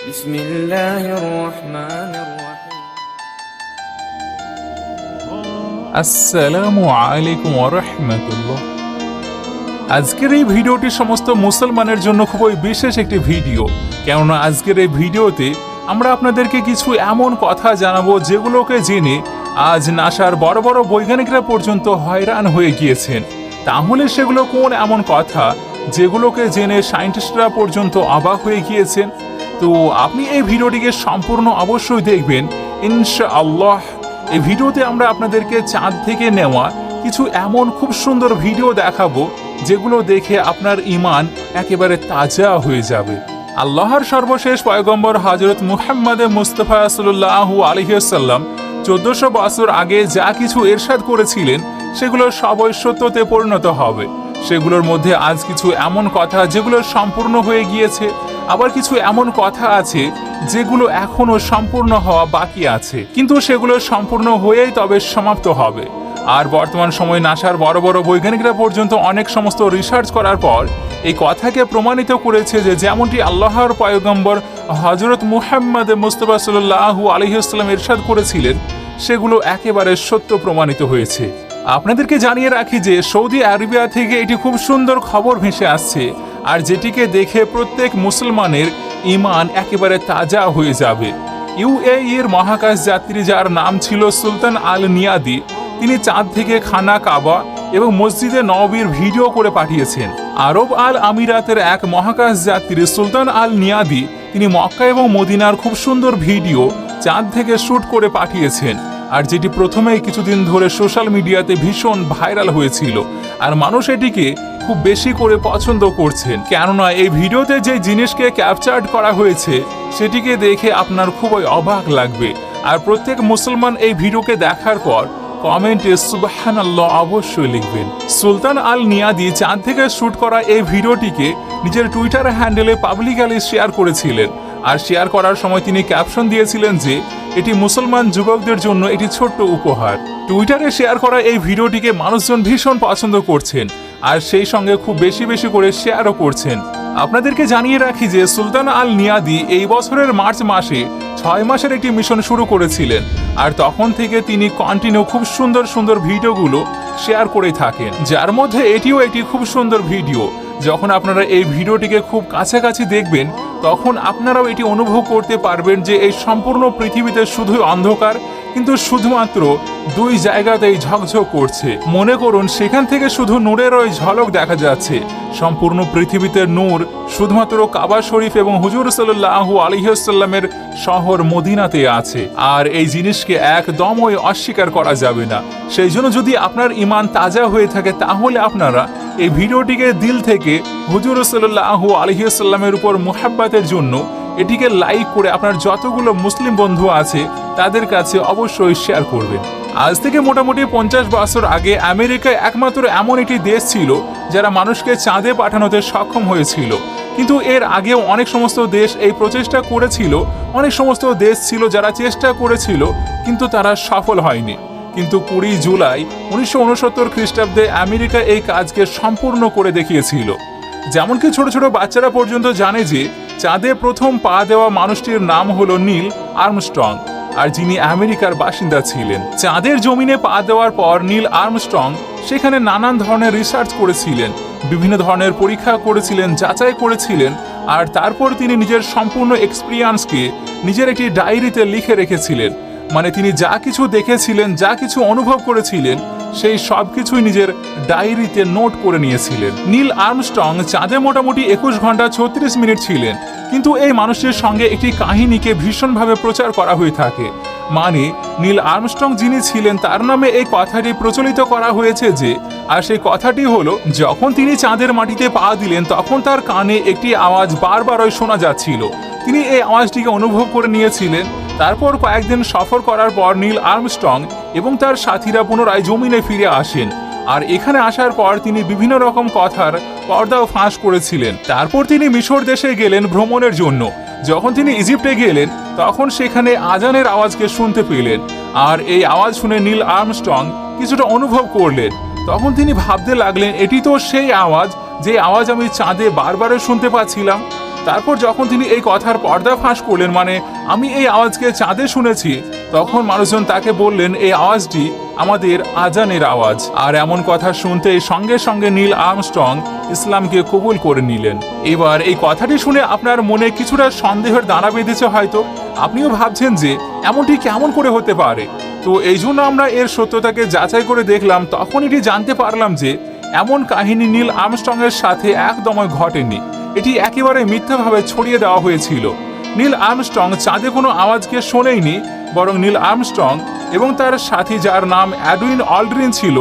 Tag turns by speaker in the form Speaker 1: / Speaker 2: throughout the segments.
Speaker 1: বিসমিল্লাহির রহমানির রহিম।
Speaker 2: আসসালামু আলাইকুম ওয়া রাহমাতুল্লাহ। আজকের এই ভিডিওটি সমস্ত মুসলমানের জন্য খুবই বিশেষ একটি ভিডিও, কেননা আজকের এই ভিডিওতে আমরা আপনাদেরকে কিছু এমন কথা জানাবো যেগুলোকে জেনে আজ নাসার বড় বড় বৈজ্ঞানিকরা পর্যন্ত হয়রান হয়ে গিয়েছেন। তাহলে সেগুলো কোন এমন কথা যেগুলোকে জেনে সায়েন্টিস্টরা পর্যন্ত অবাক হয়ে গিয়েছেন? তো আপনি এই ভিডিওটিকে সম্পূর্ণ অবশ্যই দেখবেন ইনশাআল্লাহ। এই ভিডিওতে আমরা আপনাদেরকে চাঁদ থেকে নেওয়া কিছু এমন খুব সুন্দর ভিডিও দেখাবো যেগুলো দেখে আপনার ঈমান একেবারে তাজা হয়ে যাবে। আল্লাহর সর্বশেষ পয়গম্বর হযরত মুহাম্মদ মুস্তাফা সাল্লাল্লাহু আলাইহি ওয়াসাল্লাম 1400 বছর আগে যা কিছু ইরশাদ করেছিলেন সেগুলো সবই সত্যতে পরিণত হবে। সেগুলোর মধ্যে আজ কিছু এমন কথা যেগুলো সম্পূর্ণ হয়ে গিয়েছে, আবার কিছু এমন কথা আছে যেগুলো এখনো সম্পূর্ণ হওয়া বাকি আছে, কিন্তু সেগুলো সম্পূর্ণ হয়েই তবে সমাপ্ত হবে। আর বর্তমান সময়ে নাসার বড় বড় বৈজ্ঞানিকরা পর্যন্ত অনেক সমস্ত রিসার্চ করার পর এই কথাকে প্রমাণিত করেছে যে যেমনটি আল্লাহর পয়গম্বর হযরত মুহাম্মদ মুস্তাফা সাল্লাল্লাহু আলাইহি ওয়াসাল্লাম ইরশাদ করেছিলেন সেগুলো একেবারে সত্য প্রমাণিত হয়েছে। আপনাদেরকে জানিয়ে রাখি যে সৌদি আরবিয়া থেকে এটি খুব সুন্দর খবর ভেসে আসছে, আর যেটিকে দেখে প্রত্যেক মুসলমানের ঈমান একেবারে তাজা হয়ে যাবে। ইউএইর মহাকাশ যাত্রী যার নাম ছিল সুলতান আল নিয়াদি, তিনি চাঁদ থেকে খানা কাবা এবং মসজিদে নববীর ভিডিও করে পাঠিয়েছেন। আরব আল আমিরাতের এক মহাকাশ যাত্রী সুলতান আল নিয়াদি তিনি মক্কা এবং মদিনার খুব সুন্দর ভিডিও চাঁদ থেকে শুট করে পাঠিয়েছেন, আর যেটি প্রথমেই কিছুদিন ধরে সোশ্যাল মিডিয়াতে ভীষণ ভাইরাল হয়েছিল, আর মানুষ এটিকে খুব বেশি করে পছন্দ করছেন, কেননা এই ভিডিওতে যে জিনিসকে ক্যাপচার করা হয়েছে সেটিকে দেখে আপনার খুবই অবাক লাগবে। আর প্রত্যেক মুসলমান এই ভিডিওকে দেখার পর কমেন্টে সুবহানাল্লাহ অবশ্যই লিখবেন। সুলতান আল নিয়াদি চাঁদ থেকে শুট করা এই ভিডিওটিকে নিজের টুইটার হ্যান্ডেলে পাবলিকালি শেয়ার করেছিলেন, আর শেয়ার করার সময় তিনি ক্যাপশন দিয়েছিলেন যে এটি মুসলমান যুবকদের জন্য একটি ছোট্ট উপহার। টুইটারে শেয়ার করা এই ভিডিওটিকে মানুষজন ভীষণ পছন্দ করছেন, আর সেই সঙ্গে খুব বেশি বেশি করে শেয়ারও করছেন। আপনাদেরকে জানিয়ে রাখি যে সুলতান আল নিয়াদি এই বছরের মার্চ মাসে 6 মাসের একটি মিশন শুরু করেছিলেন, আর তখন থেকে তিনি কন্টিনিউ খুব সুন্দর সুন্দর ভিডিওগুলো শেয়ার করে থাকেন, যার মধ্যে এটিও একটি খুব সুন্দর ভিডিও। যখন আপনারা এই ভিডিওটিকে খুব কাছাকাছি দেখবেন তখন আপনারাও এটি অনুভব করতে পারবেন যে এই সম্পূর্ণ পৃথিবীতে শুধুই অন্ধকার, কিন্তু শুধুমাত্র 2 জায়গাতেই ঝকঝক করছে। মনে করুন সেখান থেকে শুধু নূরের ওই ঝলক দেখা যাচ্ছে। সম্পূর্ণ পৃথিবীতে নূর শুধুমাত্র কাবা শরীফ এবং হুজুর সাল্লাল্লাহু আলাইহি ওয়াসাল্লামের শহর মদিনাতে আছে, আর এই জিনিসকে একদমই অস্বীকার করা যাবে না। সেই জন্য যদি আপনার ঈমান তাজা হয়ে থাকে তাহলে আপনারা এই ভিডিওটিকে দিল থেকে হুজুর সাল্লাল্লাহু আলাইহি ওয়াসাল্লামের উপর মুহাব্বতের জন্য এটিকে লাইক করে আপনার যতগুলো মুসলিম বন্ধু আছে তাদের কাছে অবশ্যই শেয়ার করবেন। আজ থেকে মোটামুটি 50 বছর আগে আমেরিকায় একমাত্র এমন একটি দেশ ছিল যারা মানুষকে চাঁদে পাঠানোতে সক্ষম হয়েছিল, কিন্তু এর আগেও অনেক সমস্ত দেশ এই প্রচেষ্টা করেছিল। অনেক সমস্ত দেশ ছিল যারা চেষ্টা করেছিল কিন্তু তারা সফল হয়নি। কিন্তু 20 জুলাই 1969 খ্রিস্টাব্দে আমেরিকা এই কাজকে সম্পূর্ণ করে দেখিয়েছিল। যেমনকি ছোট ছোট বাচ্চারা পর্যন্ত জানে যে চাঁদে প্রথম পা দেওয়া মানুষটির নাম হলো নীল আর্মস্ট্রং, আর যিনি আমেরিকার বাসিন্দা ছিলেন। চাঁদের জমিনে পা দেওয়ার পর নীল আর্মস্ট্রং সেখানে নানান ধরনের রিসার্চ করেছিলেন, বিভিন্ন ধরনের পরীক্ষা করেছিলেন, যাচাই করেছিলেন, আর তারপর তিনি নিজের সম্পূর্ণ এক্সপিরিয়েন্সকে নিজের একটি ডায়েরিতে লিখে রেখেছিলেন। মানে তিনি যা কিছু দেখেছিলেন, যা কিছু অনুভব করেছিলেন, সেই সব কিছুই নিজের ডায়েরিতে নোট করে নিয়েছিলেন। নীল আর্মস্ট্রং চাঁদে মোটামুটি 21 ঘন্টা 36 মিনিট ছিলেন, কিন্তু এই মানুষটির সঙ্গে একটি কাহিনীকে ভীষণভাবে প্রচার করা হয়ে থাকে। মানে নীল আর্মস্ট্রং যিনি ছিলেন তার নামে এই কথাটি প্রচলিত করা হয়েছে যে, আর সেই কথাটি হলো যখন তিনি চাঁদের মাটিতে পা দিলেন তখন তার কানে একটি আওয়াজ বারবারই শোনা যাচ্ছিল। তিনি এই আওয়াজটিকে অনুভব করে নিয়েছিলেন। তারপর কয়েকদিন সফর করার পর নীল আর্মস্ট্রং এবং তার সাথীরা পুনরায় জমিনে ফিরে আসেন, আর এখানে আসার পর তিনি বিভিন্ন রকম কথার পর্দাও ফাঁস করেছিলেন। তারপর তিনি মিশর দেশে গেলেন ভ্রমণের জন্য। যখন তিনি ইজিপ্টে গেলেন তখন সেখানে আজানের আওয়াজকে শুনতে পেলেন, আর এই আওয়াজ শুনে নীল আর্মস্ট্রং কিছুটা অনুভব করলেন। তখন তিনি ভাবতে লাগলেন এটি তো সেই আওয়াজ যে আওয়াজ আমি চাঁদে বারবার শুনতে পাচ্ছিলাম। তারপর যখন তিনি এই কথার পর্দা ফাঁস করলেন, মানে আমি এই আওয়াজকে চাঁদে শুনেছি, তখন মানুষজন তাকে বললেন এই আওয়াজটি আমাদের আজানের আওয়াজ। আর এমন কথা শুনতেই সঙ্গে সঙ্গে নীল আর্মস্ট্রং ইসলামকে কবুল করে নিলেন। এবার এই কথাটি শুনে আপনার মনে কিছুটা সন্দেহের দানা বেঁধেছে হয়তো, আপনিও ভাবছেন যে এমনটি কেমন করে হতে পারে। তো এই জন্য আমরা এর সত্যতাকে যাচাই করে দেখলাম, তখন এটি জানতে পারলাম যে এমন কাহিনী নীল আর্মস্ট্রং এর সাথে একদমই ঘটেনি। এটি একেবারে মিথ্যাভাবে ছড়িয়ে দেওয়া হয়েছিল। নীল আর্মস্ট্রং চাঁদে কোনো আওয়াজকে শোনেইনি, বরং নীল আর্মস্ট্রং এবং তার সাথী, যার নাম এডউইন অলড্রিন ছিল,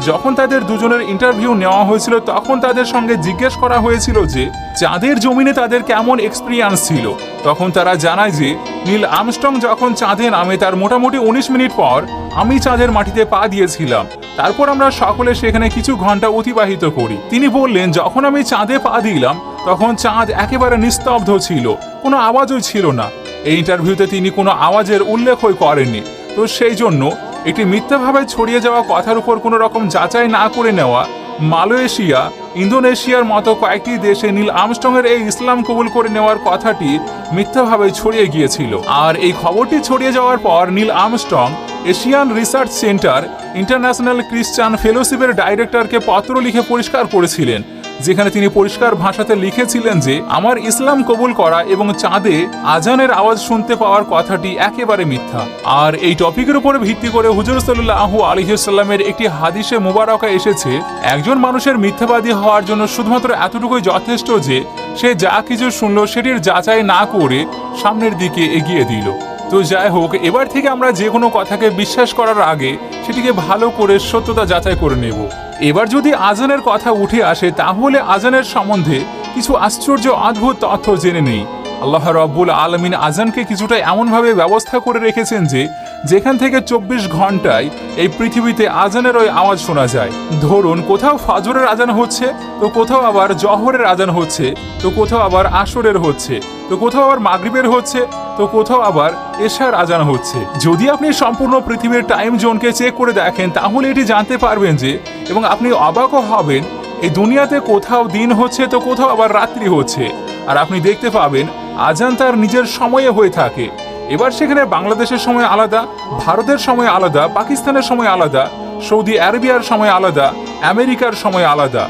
Speaker 2: যখন তাদের দুজনের ইন্টারভিউ নেওয়া হয়েছিল তখন তাদের সঙ্গে জিজ্ঞেস করা হয়েছিল যে চাঁদের জমিনে তাদের কেমন এক্সপিরিয়েন্স ছিল। তখন তারা জানায় যে নীল আর্মস্ট্রং যখন চাঁদে নামে তার মোটামুটি 19 মিনিট পর আমি চাঁদের মাটিতে পা দিয়েছিলাম। তারপর আমরা সকলে সেখানে কিছু ঘন্টা অতিবাহিত করি। তিনি বললেন, যখন আমি চাঁদে পা দিলাম তখন চাঁদ একেবারে নিস্তব্ধ ছিল, কোনো আওয়াজই ছিল না। এই ইন্টারভিউতে তিনি কোনো আওয়াজের উল্লেখই করেননি। তো সেই জন্য একটি মিথ্যাভাবে ছড়িয়ে যাওয়া কথার উপর কোনো রকম যাচাই না করে নেওয়া, মালয়েশিয়া, ইন্দোনেশিয়ার মতো কয়েকটি দেশে নীল আর্মস্ট্রং এর এই ইসলাম কবুল করে নেওয়ার কথাটি মিথ্যাভাবে ছড়িয়ে গিয়েছিল। আর এই খবরটি ছড়িয়ে যাওয়ার পর Neil Armstrong Asian research centre international Christian ফেলোশিপের ডাইরেক্টরকে পত্র লিখে পরিষ্কার করেছিলেন, যেখানে তিনি পরিষ্কার ভাষাতে লিখেছিলেন যে আমার ইসলাম কবুল করা এবং চাঁদে আজানের আওয়াজ শুনতে পাওয়ার কথাটি একেবারে মিথ্যা। আর এই টপিকের উপরে ভিত্তি করে হুজুর সাল্লাল্লাহু আলাইহি ওয়াসাল্লামের একটি হাদিসে মুবারকা এসেছে, একজন মানুষের মিথ্যাবাদী হওয়ার জন্য শুধুমাত্র এতটুকুই যথেষ্ট যে সে যা কিছু শুনলো সেটির যাচাই না করে সামনের দিকে এগিয়ে দিল। তো যাই হোক, এবার থেকে আমরা যে কোনো কথাকে বিশ্বাস করার আগে সেটিকে ভালো করে সত্যতা যাচাই করে নেব। এবার যদি আজানের কথা উঠে আসে, তাহলে আজানের সম্বন্ধে কিছু আশ্চর্য অদ্ভুত তথ্য জেনে নেই। আল্লাহ রাব্বুল আলামিন আজানকে কিছুটা এমনভাবে ব্যবস্থা করে রেখেছেন যে যেখান থেকে 24 ঘন্টায় এই পৃথিবীতে আজানের ওই আওয়াজ শোনা যায়। ধরুন কোথাও ফজরের আজান হচ্ছে, তো কোথাও আবার জহরের আজান হচ্ছে, তো কোথাও আবার আসরের হচ্ছে, তো কোথাও আবার মাগরিবের হচ্ছে, তো কোথাও আবার এশার আজান হচ্ছে। যদি আপনি সম্পূর্ণ পৃথিবীর টাইম জোনকে চেক করে দেখেন, তাহলে এটি জানতে পারবেন যে, এবং আপনি অবাকও হবেন, এই দুনিয়াতে কোথাও দিন হচ্ছে তো কোথাও আবার রাত্রি হচ্ছে। আর আপনি দেখতে পাবেন আজান তার নিজের সময়ে হয়ে থাকে। এবার সেখানে বাংলাদেশের সময় আলাদা, ভারতের সময় আলাদা, পাকিস্তানের সময় আলাদা, সৌদি আরবিয়ার সময় আলাদা, আমেরিকার সময় আলাদা।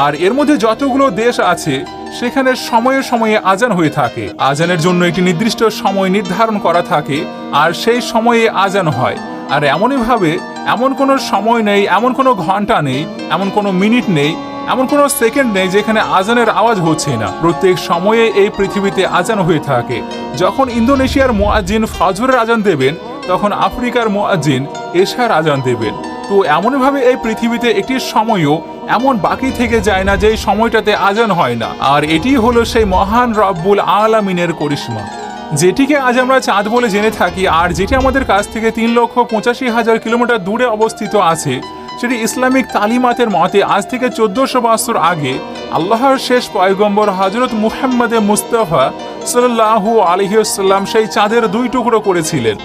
Speaker 2: আর এর মধ্যে যতগুলো দেশ আছে সেখানে সময়ে সময়ে আজান হয়ে থাকে। আজানের জন্য একটি নির্দিষ্ট সময় নির্ধারণ করা থাকে আর সেই সময়ে আজান হয়। আর এমনইভাবে এমন কোনো সময় নেই, এমন কোনো ঘন্টা নেই, এমন কোনো মিনিট নেই, এমন কোনো সেকেন্ড নেই যেখানে আজানের আওয়াজ হচ্ছে না। প্রত্যেক সময়ে এই পৃথিবীতে আজান হয়ে থাকে। যখন ইন্দোনেশিয়ার মুয়াজ্জিন ফজরের আজান দেবেন, তখন আফ্রিকার মুয়াজ্জিন এশার আজান দেবেন। তো এমনভাবে এই পৃথিবীতে একটি সময়ও এমন বাকি থেকে যায় না যে সময়টাতে আজান হয় না। আর এটি হলো সেই মহান রব্বুল আলামিনের করিশ্মা, যেটিকে আজ আমরা চাঁদ বলে জেনে থাকি। আর যেটি আমাদের কাছ থেকে 3,85,000 কিলোমিটার দূরে অবস্থিত আছে, সেটি ইসলামিক তালিমাতের মতে আজ থেকে 1400 বছর আগে আল্লাহর শেষ পয়গম্বর হযরত মুহাম্মদে মুস্তাফা সাল্লাল্লাহু আলাইহি ওয়াসাল্লাম সেই চাঁদের 2 টুকরো করেছিলেন।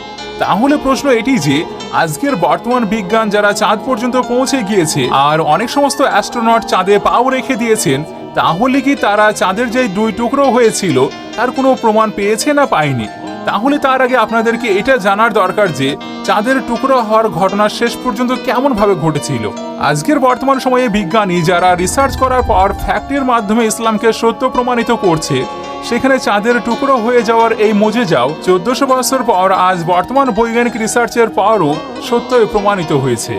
Speaker 2: তাহলে প্রশ্ন এটি যে আজকের বর্তমান বিজ্ঞান যারা চাঁদ পর্যন্ত পৌঁছে গিয়েছে আর অনেক সমস্ত অ্যাস্ট্রোনট চাঁদে পাও রেখে দিয়েছেন, তাহলে কি তারা চাঁদের যে 2 টুকরো হয়েছিল তার কোনো প্রমাণ পেয়েছে না পায়নি? তাহলে তার আগে আপনাদেরকে এটা জানার দরকার যে চাঁদের টুকরো হওয়ার ঘটনা শেষ পর্যন্ত কেমন ভাবে ঘটেছিল। আজকের বর্তমান সময়ে বিজ্ঞানী যারা রিসার্চ করার পর ফ্যাক্টের মাধ্যমে ইসলামকে সত্য প্রমাণিত করছে, সেখানে চাঁদের টুকরো হয়ে যাওয়ার এই মজেজাও 1400 বছর পর আজ বর্তমান বৈজ্ঞানিক রিসার্চের পরও সত্যই প্রমাণিত হয়েছে।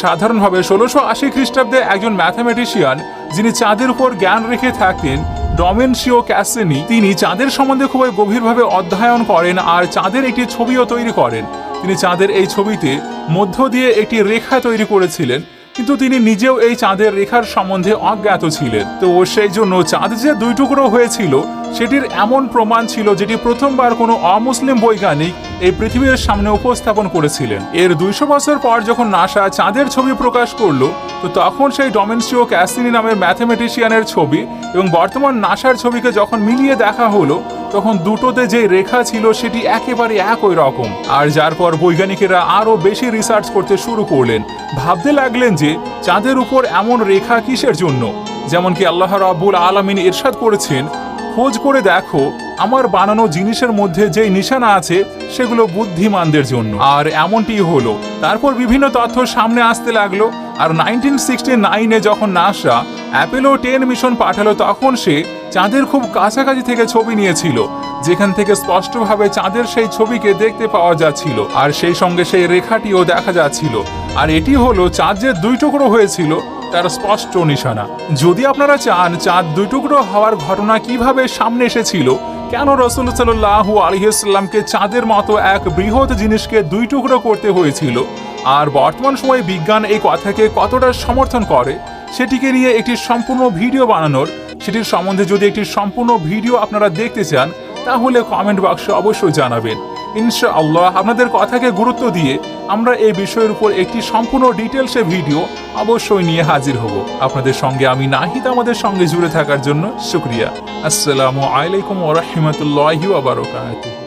Speaker 2: সাধারণভাবে 1680 খ্রিস্টাব্দে একজন ম্যাথামেটিশিয়ান যিনি চাঁদের উপর জ্ঞান রেখে থাকতেন, ডমেনশিও ক্যাসিনি, তিনি চাঁদের সম্বন্ধে খুবই গভীরভাবে অধ্যয়ন করেন আর চাঁদের একটি ছবিও তৈরি করেন। তিনি চাঁদের এই ছবিতে মধ্য দিয়ে একটি রেখা তৈরি করেছিলেন, কিন্তু তিনি নিজেও এই চাঁদের রেখার সম্বন্ধে অজ্ঞাত ছিলেন। তো সেই জন্য চাঁদ যে 2 টুকরো হয়েছিল সেটির এমন প্রমাণ ছিল যেটি প্রথমবার কোনো অমুসলিম বৈজ্ঞানিক এই পৃথিবীর সামনে উপস্থাপন করেছিলেন। এর 200 বছর পর যখন নাসা চাঁদের ছবি প্রকাশ করলো, তো তখন সেই ডমেনশিও ক্যাসিনি নামের ম্যাথামেটিশিয়ানের ছবি এবং বর্তমান নাসার ছবিকে যখন মিলিয়ে দেখা হলো, তখন দুটোতে যে রেখা ছিল সেটি একেবারে একই রকম। আর যার পর বৈজ্ঞানিকেরা আরো বেশি রিসার্চ করতে শুরু করলেন, ভাবতে লাগলেন যে চাঁদের উপর এমন রেখা কিসের জন্য। যেমন কি আল্লাহ রাব্বুল আলামিন ইরশাদ করেছেন, খোঁজ করে দেখো আমার বানানো জিনিসের মধ্যে যেই নিশানা আছে সেগুলো বুদ্ধিমানদের জন্য। আর এমনটি হলো। তারপর বিভিন্ন তথ্য সামনে আসতে লাগলো। আর 1969-এ যখন নাসা অ্যাপোলো 10 মিশন পাঠালো তখন সে চাঁদের খুব কাছাকাছি থেকে ছবি নিয়েছিল, যেখান থেকে স্পষ্টভাবে চাঁদের সেই ছবিকে দেখতে পাওয়া যাচ্ছিল আর সেই সঙ্গে সেই রেখাটিও দেখা যাচ্ছিল। আর এটি হলো চাঁদ যে দুই টুকরো হয়েছিল তার স্পষ্ট নিশানা। যদি আপনারা চান চাঁদ দুই টুকরো হওয়ার ঘটনা কিভাবে সামনে এসেছিল, কেন রাসূল সাল্লাল্লাহু আলাইহি ওয়াসাল্লামকে চাঁদের মতো এক বৃহৎ জিনিসকে দুই টুকরো করতে হয়েছিল, আর বর্তমান সময়ে বিজ্ঞান এই কথাকে কতটা সমর্থন করে সেটিকে নিয়ে একটি সম্পূর্ণ ভিডিও বানানোর, সেটির সম্বন্ধে যদি একটি সম্পূর্ণ ভিডিও আপনারা দেখতে চান তাহলে কমেন্ট বক্সে অবশ্যই জানাবেন। ইনশাআল্লাহ আপনাদের কথাকে গুরুত্ব দিয়ে আমরা এই বিষয়ের উপর একটি সম্পূর্ণ ডিটেলসে ভিডিও অবশ্যই নিয়ে হাজির হব। আপনাদের সঙ্গে আমি নাহিদ, আমাদের সঙ্গে জুড়ে থাকার জন্য শুকরিয়া। আসসালামু আলাইকুম ওয়া রাহমাতুল্লাহি ওয়া বারাকাতুহু।